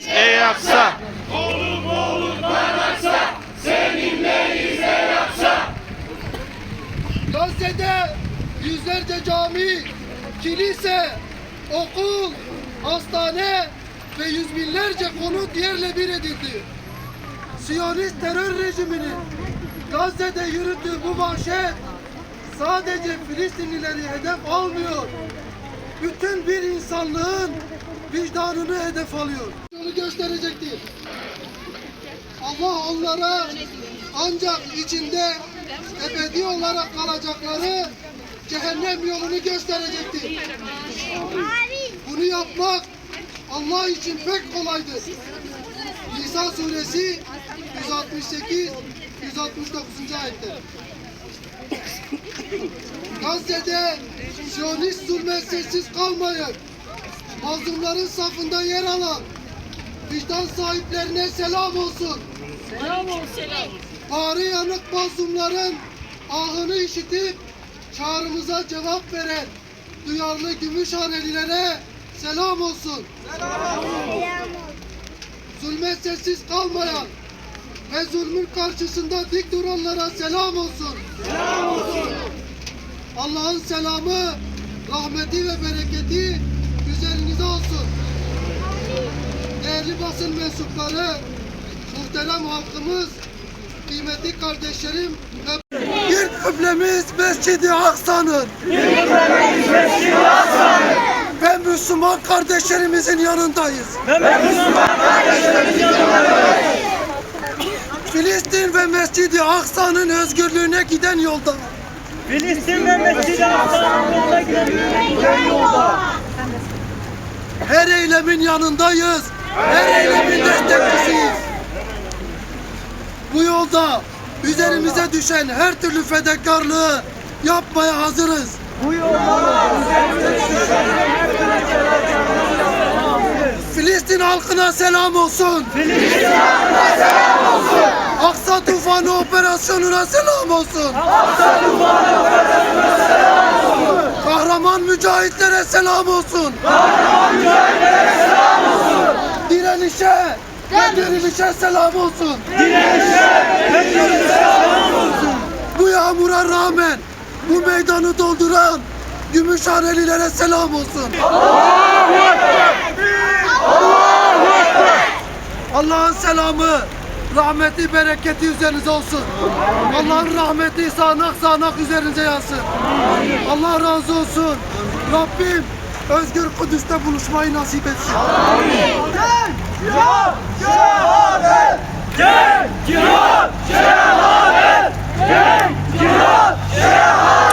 Ey Aksa! Gazze'de yüzlerce cami, kilise, okul, hastane ve yüz binlerce konut yerle bir edildi. Siyonist terör rejiminin Gazze'de yürüttüğü bu vahşet sadece Filistinlileri hedef almıyor. Bütün bir insanlığın vicdanını hedef alıyor. Onu gösterecektir. Allah onlara ancak içinde ebedi olarak kalacakları cehennem yolunu gösterecektir. Bunu yapmak Allah için pek kolaydır. Nisa suresi 168-169. ayetler. Gazze'de Siyonist zulme sessiz kalmayın. Mazlumların safında yer alan vicdan sahiplerine selam olsun. Selam olsun. Bağrı yanık mazlumların ahını işitip çağrımıza cevap veren duyarlı Gümüşhanelilere selam olsun. Zulme sessiz kalmayan ve zulmün karşısında dik duranlara selam olsun. Selam olsun. Allah'ın selamı, rahmeti ve bereketi üzerinize olsun. Değerli basın mensupları, muhterem halkımız, kıymetli kardeşlerim ve bir kıblemiz Mescid-i Aksa'nın ve Müslüman kardeşlerimizin yanındayız. Filistin ve Mescid-i Aksa'nın özgürlüğüne giden yolda. Filistin ve Mescid-i Aksa'nın yoluna giden yolda. Her eylemin yanındayız. Her eylemin destekçisiyiz. Bu yolda üzerimize düşen her türlü fedakarlığı yapmaya hazırız. Bu yolda Filistin halkına selam olsun. Filistin halkına selam olsun. Aksa Tufanı operasyonuna selam olsun. Aksa Tufanı operasyonuna selam olsun. Kahraman mücahitlere selam olsun. Kahraman mücahitlere selam olsun. Direnişe ve dirilişe selam olsun. Direnişe ve dirilişe selam olsun. Bu yağmura rağmen bu meydanı dolduran Gümüşhanelilere selam olsun. Allahu Ekber! Allahu Ekber! Allah'ın selamı, rahmeti, bereketi üzerinize olsun. Allah'ın rahmeti sağanak üzerinize yansın. Allah razı olsun. Rabbim özgür Kudüs'te buluşmayı nasip etsin. Gel cihat şehadet! Gel cihat şehadet! Gel cihat şehadet!